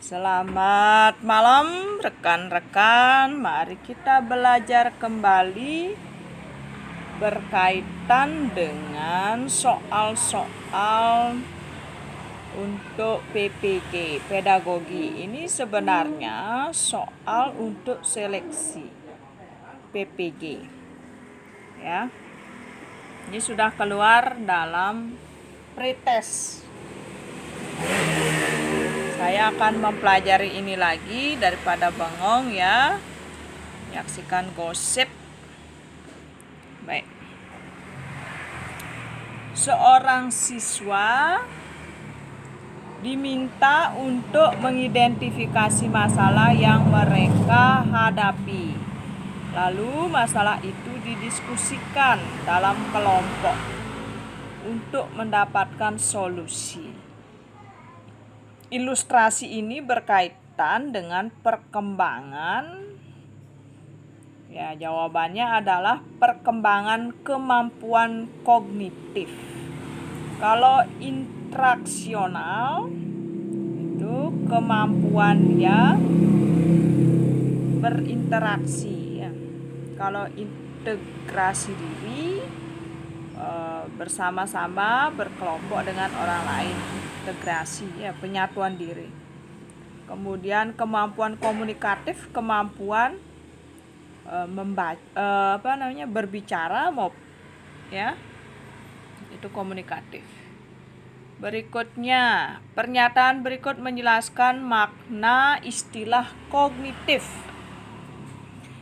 Selamat malam rekan-rekan. Mari kita belajar kembali berkaitan dengan soal-soal untuk PPG, pedagogi. Ini sebenarnya soal untuk seleksi PPG. Ya. Ini sudah keluar dalam pretest. Saya akan mempelajari ini lagi daripada bengong ya. Menyaksikan gosip. Baik. Seorang siswa diminta untuk mengidentifikasi masalah yang mereka hadapi. Lalu masalah itu didiskusikan dalam kelompok untuk mendapatkan solusi. Ilustrasi ini berkaitan dengan perkembangan. Ya, jawabannya adalah perkembangan kemampuan kognitif. Kalau interaksional itu kemampuan dia berinteraksi ya. Kalau integrasi diri bersama-sama berkelompok dengan orang lain. Integrasi ya, penyatuan diri. Kemudian kemampuan komunikatif, kemampuan berbicara ya. Itu komunikatif. Berikutnya, pernyataan berikut menjelaskan makna istilah kognitif,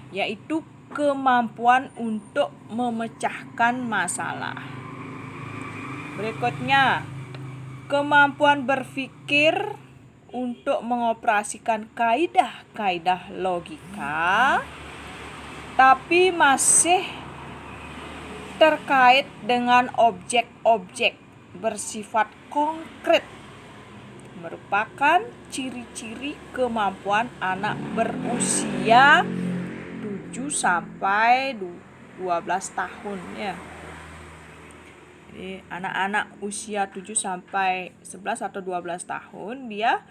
yaitu kemampuan untuk memecahkan masalah. Berikutnya, kemampuan berpikir untuk mengoperasikan kaidah-kaidah logika, tapi masih terkait dengan objek-objek bersifat konkret, merupakan ciri-ciri kemampuan anak berusia 7 sampai 12 tahun ya. Jadi anak-anak usia 7 sampai 11 atau 12 tahun dia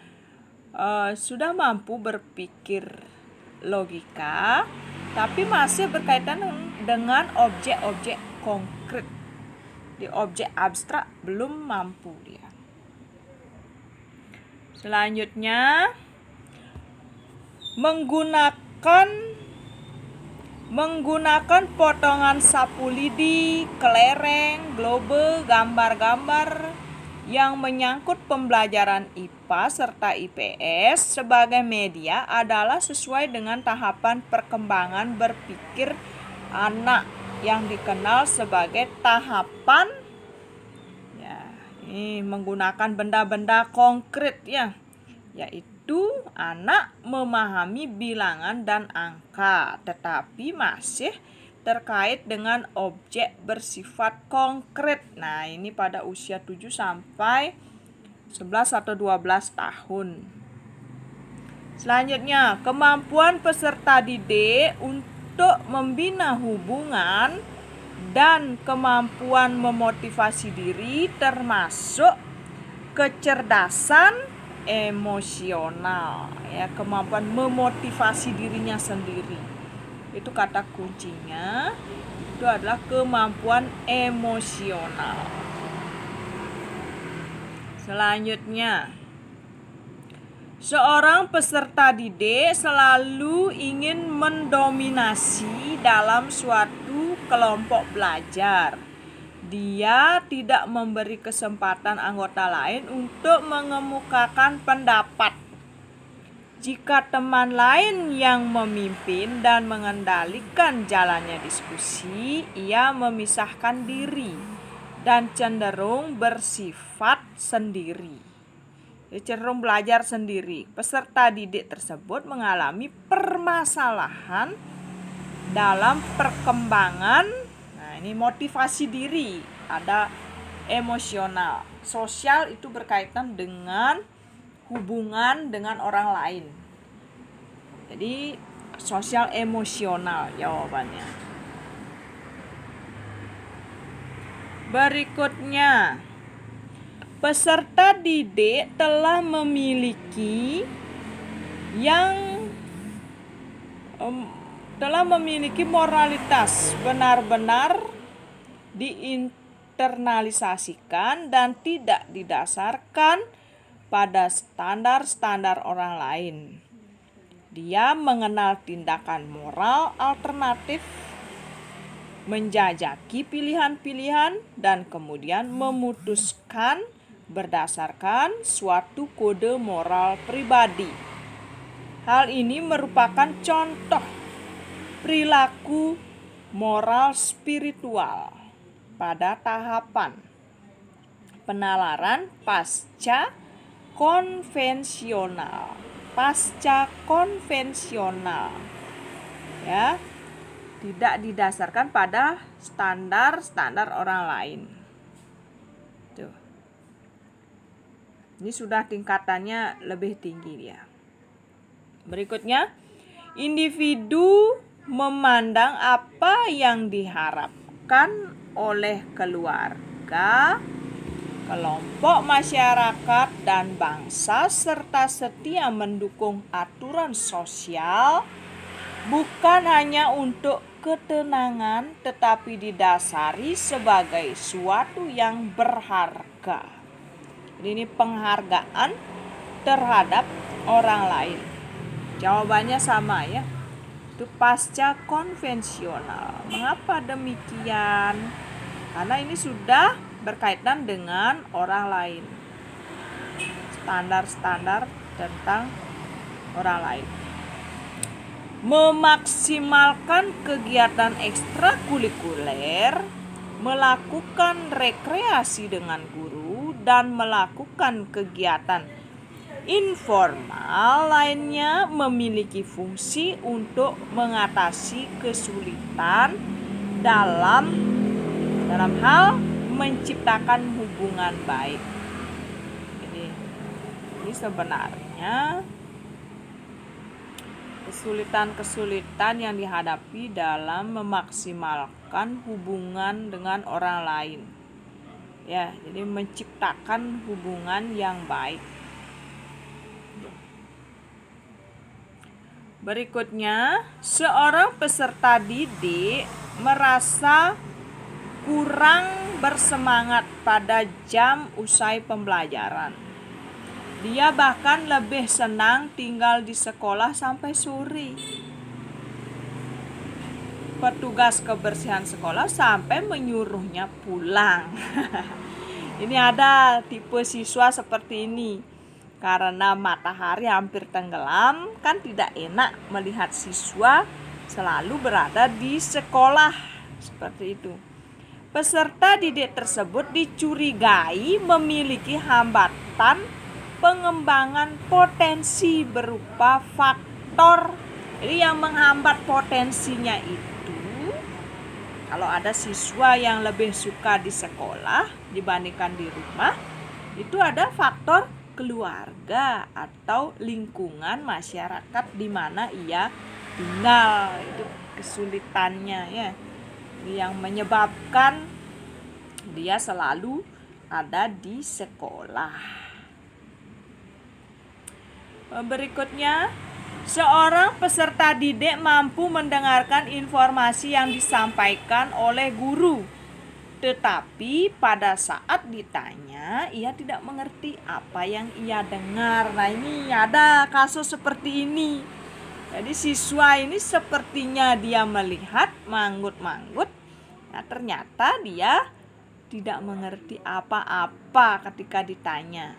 sudah mampu berpikir logika, tapi masih berkaitan dengan objek-objek konkret. Di objek abstrak belum mampu dia. Selanjutnya, menggunakan potongan sapu lidi, kelereng, globe, gambar-gambar yang menyangkut pembelajaran IPA serta IPS sebagai media adalah sesuai dengan tahapan perkembangan berpikir anak yang dikenal sebagai tahapan ya, ini menggunakan benda-benda konkret ya, yaitu anak memahami bilangan dan angka, tetapi masih terkait dengan objek bersifat konkret. Nah, ini pada usia 7 sampai 11 atau 12 tahun. Selanjutnya, kemampuan peserta didik untuk membina hubungan dan kemampuan memotivasi diri termasuk kecerdasan emosional ya, kemampuan memotivasi dirinya sendiri. Itu kata kuncinya, itu adalah kemampuan emosional. Selanjutnya, seorang peserta didik selalu ingin mendominasi dalam suatu kelompok belajar. Dia tidak memberi kesempatan anggota lain untuk mengemukakan pendapat. Jika teman lain yang memimpin dan mengendalikan jalannya diskusi, ia memisahkan diri dan cenderung bersifat sendiri. Cenderung belajar sendiri. Peserta didik tersebut mengalami permasalahan dalam perkembangan. Nah, ini motivasi diri, ada emosional. Sosial itu berkaitan dengan hubungan dengan orang lain. Jadi sosial emosional jawabannya. Berikutnya, peserta didik telah memiliki moralitas benar-benar diinternalisasikan dan tidak didasarkan pada standar-standar orang lain. Dia mengenal tindakan moral alternatif, menjajaki pilihan-pilihan, dan kemudian memutuskan berdasarkan suatu kode moral pribadi. Hal ini merupakan contoh perilaku moral spiritual pada tahapan penalaran pasca konvensional. Ya, tidak didasarkan pada standar-standar orang lain. Tuh. Ini sudah tingkatannya lebih tinggi dia. Berikutnya, individu memandang apa yang diharapkan oleh keluarga, kelompok masyarakat, dan bangsa serta setia mendukung aturan sosial bukan hanya untuk ketenangan tetapi didasari sebagai suatu yang berharga. Ini penghargaan terhadap orang lain. Jawabannya sama ya. Itu pasca konvensional. Mengapa demikian? Karena ini sudah berkaitan dengan orang lain. Standar-standar tentang orang lain. Memaksimalkan kegiatan ekstrakurikuler, melakukan rekreasi dengan guru, dan melakukan kegiatan informal lainnya memiliki fungsi untuk mengatasi kesulitan dalam hal menciptakan hubungan baik. Jadi ini sebenarnya kesulitan-kesulitan yang dihadapi dalam memaksimalkan hubungan dengan orang lain. Ya, jadi menciptakan hubungan yang baik. Berikutnya, seorang peserta didik merasa kurang bersemangat pada jam usai pembelajaran. Dia bahkan lebih senang tinggal di sekolah sampai sore. Petugas kebersihan sekolah sampai menyuruhnya pulang. Ini ada tipe siswa seperti ini. Karena matahari hampir tenggelam, kan tidak enak melihat siswa selalu berada di sekolah. Seperti itu. Peserta didik tersebut dicurigai memiliki hambatan pengembangan potensi berupa faktor. Jadi yang menghambat potensinya itu, kalau ada siswa yang lebih suka di sekolah dibandingkan di rumah, itu ada faktor keluarga atau lingkungan masyarakat di mana ia tinggal. Itu kesulitannya ya, yang menyebabkan dia selalu ada di sekolah. Berikutnya, seorang peserta didik mampu mendengarkan informasi yang disampaikan oleh guru, tetapi pada saat ditanya, ia tidak mengerti apa yang ia dengar. Nah, ini ada kasus seperti ini. Jadi siswa ini sepertinya dia melihat manggut-manggut. Nah, ternyata dia tidak mengerti apa-apa ketika ditanya.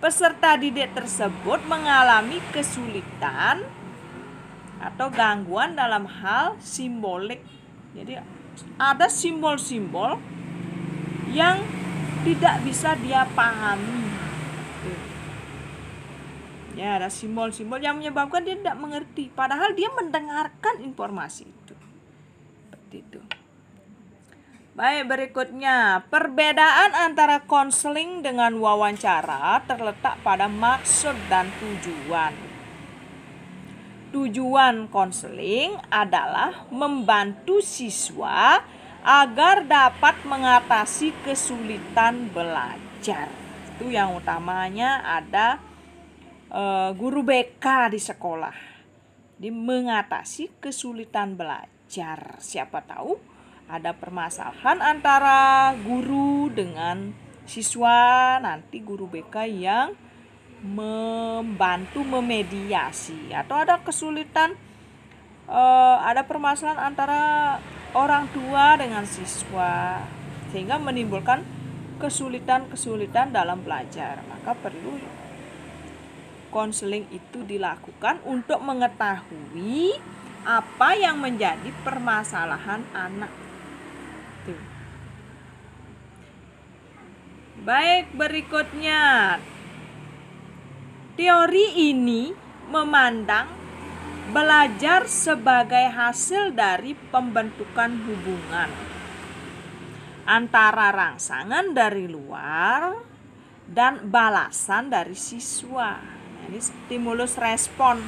Peserta didik tersebut mengalami kesulitan atau gangguan dalam hal simbolik. Jadi ada simbol-simbol yang tidak bisa dia pahami. Ya, ada simbol-simbol yang menyebabkan dia tidak mengerti, padahal dia mendengarkan informasi itu. Seperti itu. Baik, berikutnya, perbedaan antara konseling dengan wawancara terletak pada maksud dan tujuan. Tujuan konseling adalah membantu siswa agar dapat mengatasi kesulitan belajar. Itu yang utamanya ada guru BK di sekolah. Di mengatasi kesulitan belajar. Siapa tahu ada permasalahan antara guru dengan siswa, nanti guru BK yang membantu memediasi, atau ada kesulitan, ada permasalahan antara orang tua dengan siswa sehingga menimbulkan kesulitan dalam belajar, maka perlu konseling itu dilakukan untuk mengetahui apa yang menjadi permasalahan anak. Tuh. Baik, berikutnya. Teori ini memandang belajar sebagai hasil dari pembentukan hubungan antara rangsangan dari luar dan balasan dari siswa. Ini stimulus respon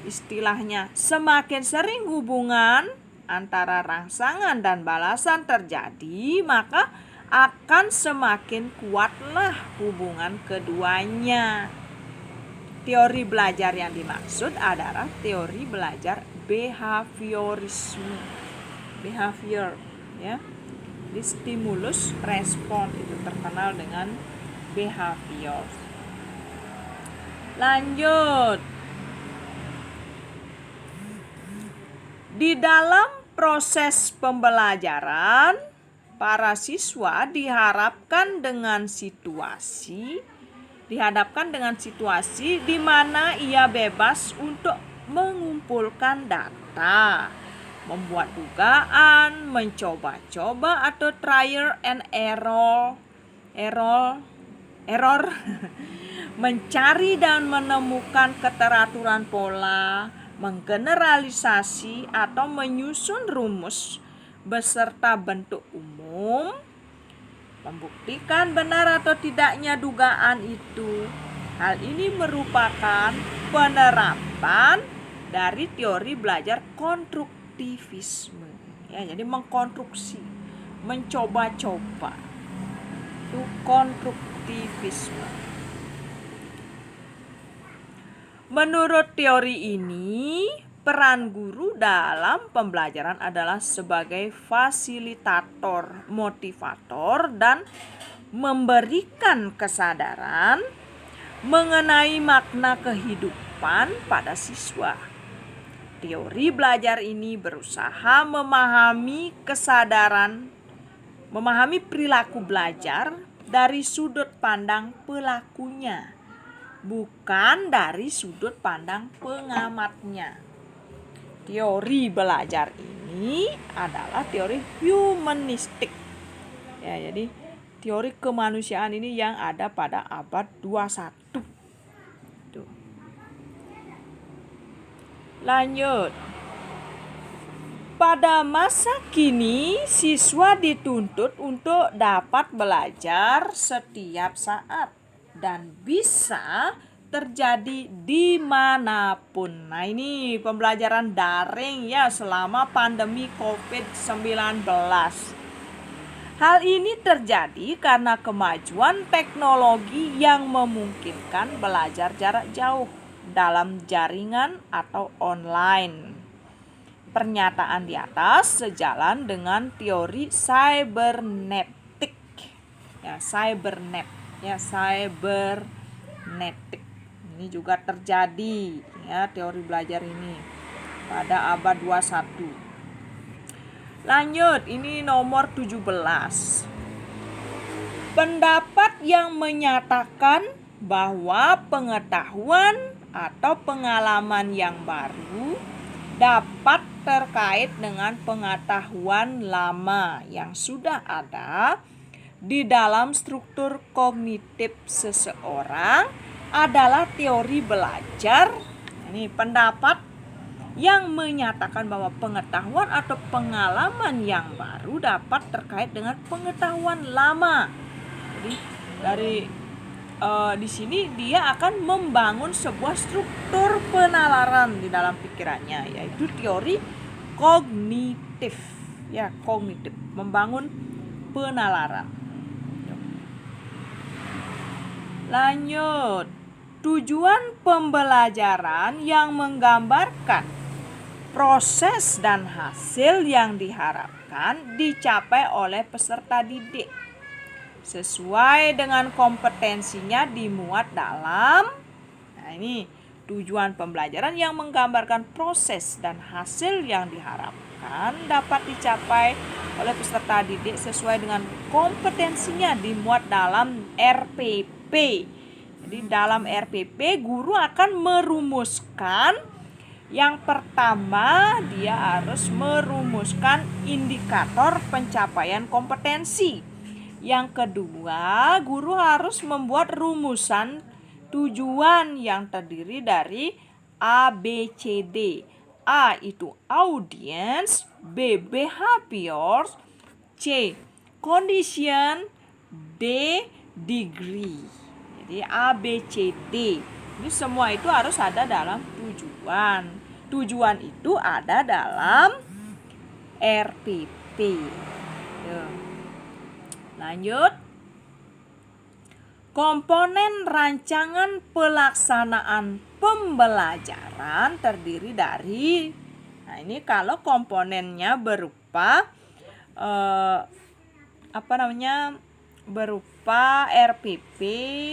istilahnya. Semakin sering hubungan antara rangsangan dan balasan terjadi, maka akan semakin kuatlah hubungan keduanya. Teori belajar yang dimaksud adalah teori belajar behaviorisme. Behavior, ya. Di stimulus respon itu terkenal dengan behavior. Lanjut. Di dalam proses pembelajaran, para siswa dihadapkan dengan situasi di mana ia bebas untuk mengumpulkan data, membuat dugaan, mencoba-coba atau trial and error, mencari dan menemukan keteraturan pola, menggeneralisasi atau menyusun rumus beserta bentuk umum, membuktikan benar atau tidaknya dugaan itu. Hal ini merupakan penerapan dari teori belajar konstruktivisme. Ya, jadi mengkonstruksi, mencoba-coba. Itu konstruktivisme. Menurut teori ini, peran guru dalam pembelajaran adalah sebagai fasilitator, motivator, dan memberikan kesadaran mengenai makna kehidupan pada siswa. Teori belajar ini berusaha memahami perilaku belajar dari sudut pandang pelakunya, bukan dari sudut pandang pengamatnya. Teori belajar ini adalah teori humanistik. Ya, jadi teori kemanusiaan ini yang ada pada abad 21. Tuh. Lanjut. Pada masa kini, siswa dituntut untuk dapat belajar setiap saat dan bisa terjadi dimanapun. Nah, ini pembelajaran daring ya selama pandemi COVID-19. Hal ini terjadi karena kemajuan teknologi yang memungkinkan belajar jarak jauh dalam jaringan atau online. Pernyataan di atas sejalan dengan teori cybernetik. Cybernetik. Ini juga terjadi ya teori belajar ini pada abad 21. Lanjut, ini nomor 17. Pendapat yang menyatakan bahwa pengetahuan atau pengalaman yang baru dapat terkait dengan pengetahuan lama yang sudah ada di dalam struktur kognitif seseorang adalah teori belajar. Ini pendapat yang menyatakan bahwa pengetahuan atau pengalaman yang baru dapat terkait dengan pengetahuan lama. Jadi dari di sini dia akan membangun sebuah struktur penalaran di dalam pikirannya, yaitu teori kognitif. Kognitif, membangun penalaran. Lanjut. Tujuan pembelajaran yang menggambarkan proses dan hasil yang diharapkan dicapai oleh peserta didik sesuai dengan kompetensinya dimuat dalam. Nah, ini tujuan pembelajaran yang menggambarkan proses dan hasil yang diharapkan dapat dicapai oleh peserta didik sesuai dengan kompetensinya dimuat dalam RPP. Jadi dalam RPP guru akan merumuskan, yang pertama dia harus merumuskan indikator pencapaian kompetensi. Yang kedua, guru harus membuat rumusan tujuan yang terdiri dari A, B, C, D. A itu audience, B, behavior, C, condition, D, degree. Jadi A, B, C, D. Ini semua itu harus ada dalam tujuan. Tujuan itu ada dalam RPP. Lanjut. Komponen rancangan pelaksanaan pembelajaran terdiri dari, nah ini kalau komponennya berupa berupa RPP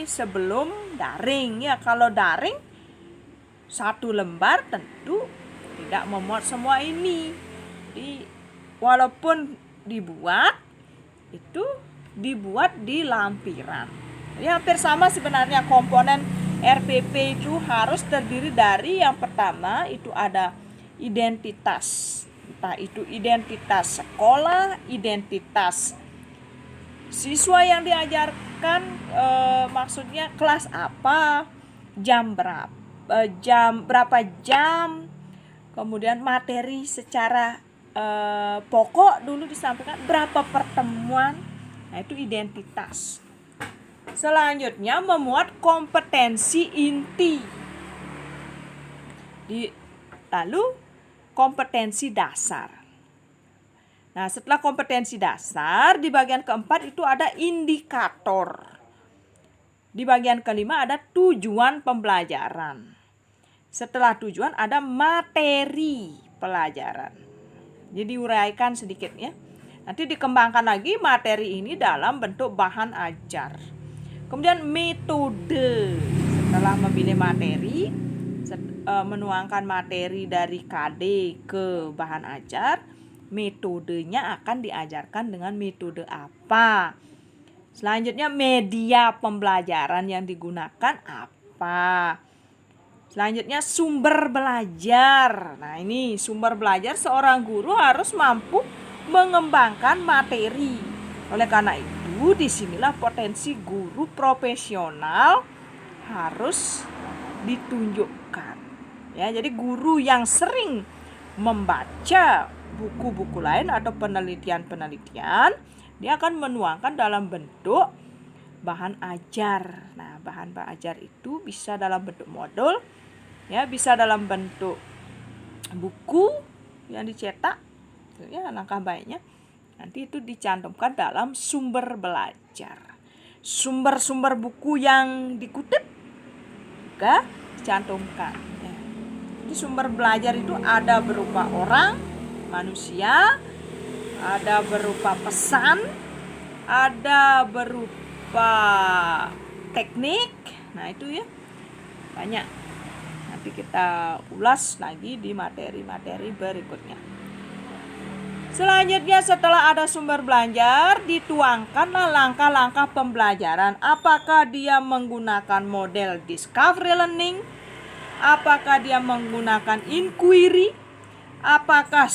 sebelum daring. Ya, kalau daring satu lembar tentu tidak memuat semua ini. Jadi walaupun dibuat di lampiran. Jadi hampir sama sebenarnya komponen RPP itu harus terdiri dari, yang pertama itu ada identitas. Entah itu identitas sekolah, identitas siswa yang diajarkan, maksudnya kelas apa, jam berapa jam, kemudian materi secara pokok dulu disampaikan, berapa pertemuan. Nah, itu identitas. Selanjutnya memuat kompetensi inti. Lalu kompetensi dasar. Nah, setelah kompetensi dasar, di bagian keempat itu ada indikator. Di bagian kelima ada tujuan pembelajaran. Setelah tujuan ada materi pelajaran. Jadi uraikan sedikit ya. Nanti dikembangkan lagi materi ini dalam bentuk bahan ajar. Kemudian metode. Setelah memilih materi, menuangkan materi dari KD ke bahan ajar, metodenya akan diajarkan dengan metode apa. Selanjutnya media pembelajaran yang digunakan apa. Selanjutnya sumber belajar. Nah, ini sumber belajar, seorang guru harus mampu mengembangkan materi. Oleh karena itu, disinilah potensi guru profesional harus ditunjukkan. Ya, jadi guru yang sering membaca buku-buku lain atau penelitian-penelitian, dia akan menuangkan dalam bentuk bahan ajar. Nah, bahan ajar itu bisa dalam bentuk modul, ya, bisa dalam bentuk buku yang dicetak. Ya, langkah baiknya nanti itu dicantumkan dalam sumber belajar. Sumber-sumber buku yang dikutip juga dicantumkan. Ya. Jadi sumber belajar itu ada berupa orang, manusia, ada berupa pesan, ada berupa teknik. Nah, itu ya banyak. Nanti kita ulas lagi di materi-materi berikutnya. Selanjutnya, setelah ada sumber belajar, dituangkanlah langkah-langkah pembelajaran. Apakah dia menggunakan model discovery learning? Apakah dia menggunakan inquiry? Apakah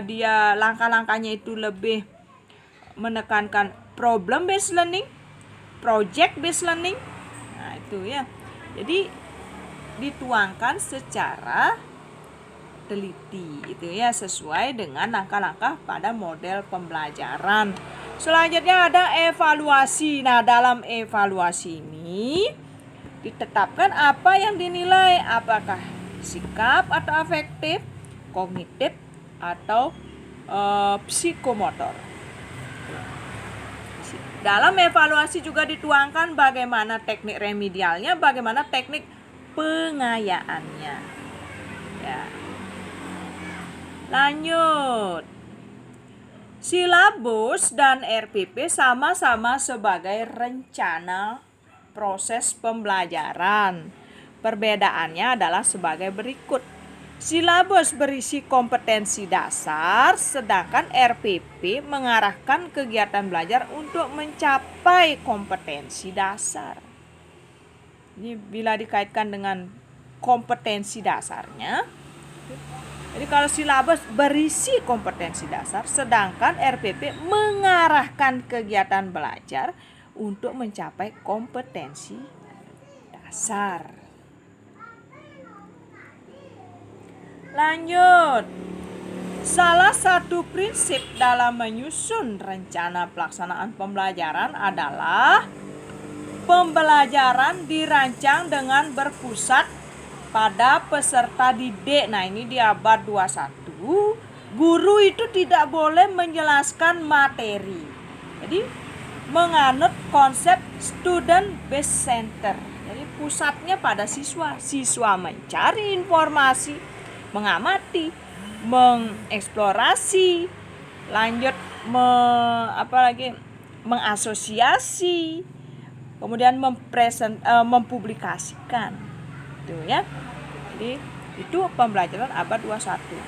dia langkah-langkahnya itu lebih menekankan problem based learning, project based learning? Nah, itu ya. Jadi dituangkan secara teliti itu ya, sesuai dengan langkah-langkah pada model pembelajaran. Selanjutnya ada evaluasi. Nah, dalam evaluasi ini ditetapkan apa yang dinilai, apakah sikap atau afektif, kognitif atau psikomotor. Dalam evaluasi juga dituangkan bagaimana teknik remedialnya, bagaimana teknik pengayaannya. Ya. Lanjut. Silabus dan RPP sama-sama sebagai rencana proses pembelajaran. Perbedaannya adalah sebagai berikut. Silabus berisi kompetensi dasar, sedangkan RPP mengarahkan kegiatan belajar untuk mencapai kompetensi dasar. Ini bila dikaitkan dengan kompetensi dasarnya, jadi kalau silabus berisi kompetensi dasar, sedangkan RPP mengarahkan kegiatan belajar untuk mencapai kompetensi dasar. Lanjut. Salah satu prinsip dalam menyusun rencana pelaksanaan pembelajaran adalah pembelajaran dirancang dengan berpusat pada peserta didik. Nah, ini di abad 21, guru itu tidak boleh menjelaskan materi. Jadi menganut konsep student based center. Jadi pusatnya pada siswa. Siswa mencari informasi, mengamati, mengeksplorasi, lanjut mengasosiasi, kemudian mempublikasikan. Itu ya. Jadi itu pembelajaran abad 21.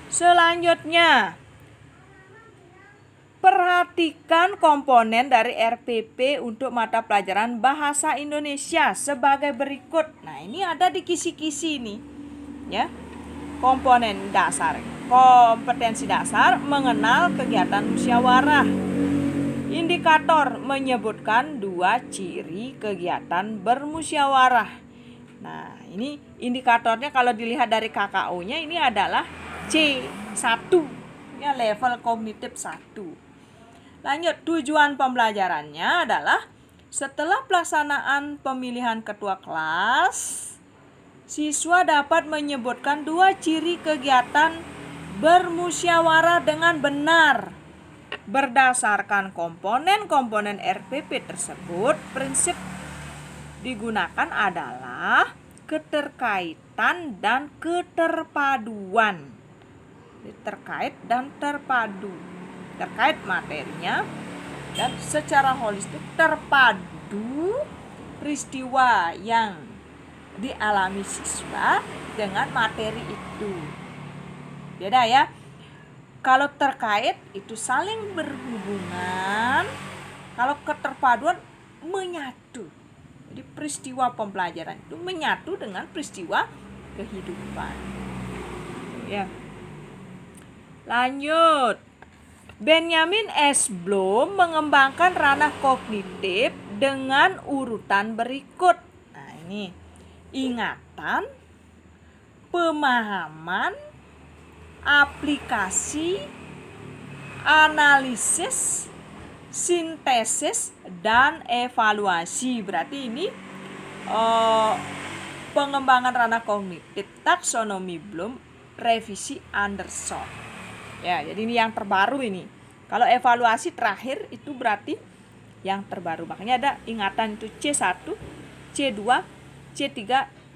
Selanjutnya, perhatikan komponen dari RPP untuk mata pelajaran Bahasa Indonesia sebagai berikut. Nah, ini ada di kisi-kisi nih. Ya. Komponen dasar. Kompetensi dasar mengenal kegiatan musyawarah. Indikator menyebutkan 2 ciri kegiatan bermusyawarah. Nah, ini indikatornya kalau dilihat dari KKO-nya ini adalah C1. Ya, level kognitif 1. Lanjut, tujuan pembelajarannya adalah setelah pelaksanaan pemilihan ketua kelas, siswa dapat menyebutkan 2 ciri kegiatan bermusyawarah dengan benar. Berdasarkan komponen-komponen RPP tersebut, prinsip digunakan adalah keterkaitan dan keterpaduan. Terkait dan terpadu. Terkait materinya dan secara holistik terpadu peristiwa yang dialami siswa dengan materi itu. Beda ya. Kalau terkait itu saling berhubungan, kalau keterpaduan menyatu. Jadi peristiwa pembelajaran itu menyatu dengan peristiwa kehidupan. Ya. Lanjut. Benjamin S. Bloom mengembangkan ranah kognitif dengan urutan berikut. Nah, ini ingatan, pemahaman, aplikasi, analisis, sintesis, dan evaluasi. Berarti ini pengembangan ranah kognitif, taksonomi Bloom, revisi Anderson. Ya, jadi ini yang terbaru ini. Kalau evaluasi terakhir itu berarti yang terbaru. Makanya ada ingatan itu C1, C2, C3,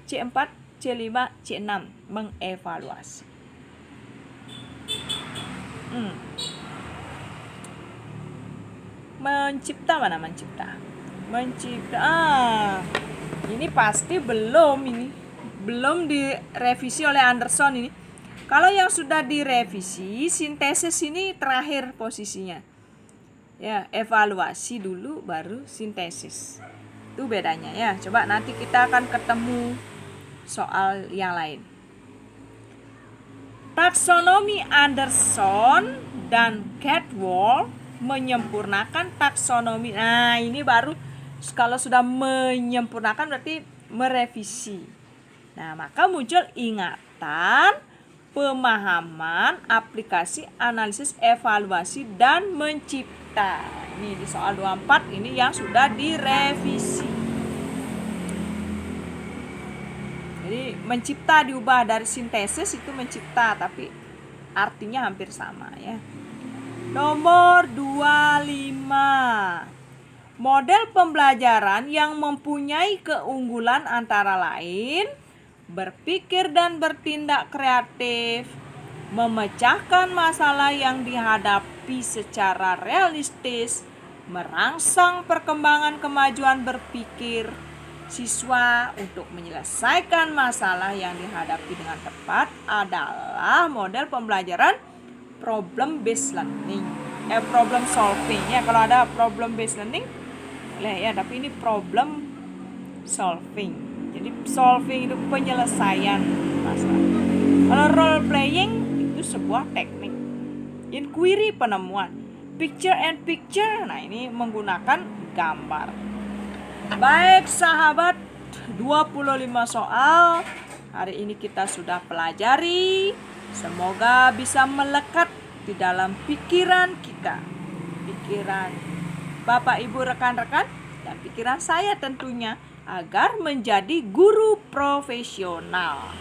C4, C5, C6 mengevaluasi. Mencipta mana mencipta? Ini pasti belum direvisi oleh Anderson ini. Kalau yang sudah direvisi, sintesis ini terakhir posisinya. Ya, evaluasi dulu baru sintesis. Itu bedanya ya. Coba nanti kita akan ketemu soal yang lain. Taksonomi Anderson dan Cadwell menyempurnakan taksonomi. Nah, ini baru kalau sudah menyempurnakan berarti merevisi. Nah, maka muncul ingatan, pemahaman, aplikasi, analisis, evaluasi, dan mencipta. Ini di soal 24 ini yang sudah direvisi. Jadi mencipta diubah dari sintesis itu mencipta, tapi artinya hampir sama ya. Nomor 25. Model pembelajaran yang mempunyai keunggulan antara lain berpikir dan bertindak kreatif, memecahkan masalah yang dihadapi secara realistis, merangsang perkembangan kemajuan berpikir siswa untuk menyelesaikan masalah yang dihadapi dengan tepat adalah model pembelajaran problem based learning. Problem solving ya, kalau ada problem based learning boleh ya, tapi ini problem solving. Jadi solving itu penyelesaian masalah. Kalau role playing itu sebuah teknik. Inquiry penemuan. Picture and picture, nah ini menggunakan gambar. Baik sahabat, 25 soal hari ini kita sudah pelajari. Semoga bisa melekat di dalam pikiran kita, pikiran Bapak Ibu rekan-rekan dan pikiran saya tentunya, agar menjadi guru profesional.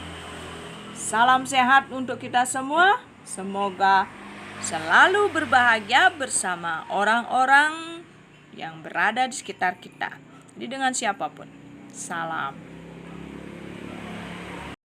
Salam sehat untuk kita semua. Semoga selalu berbahagia bersama orang-orang yang berada di sekitar kita. Jadi dengan siapapun. Salam.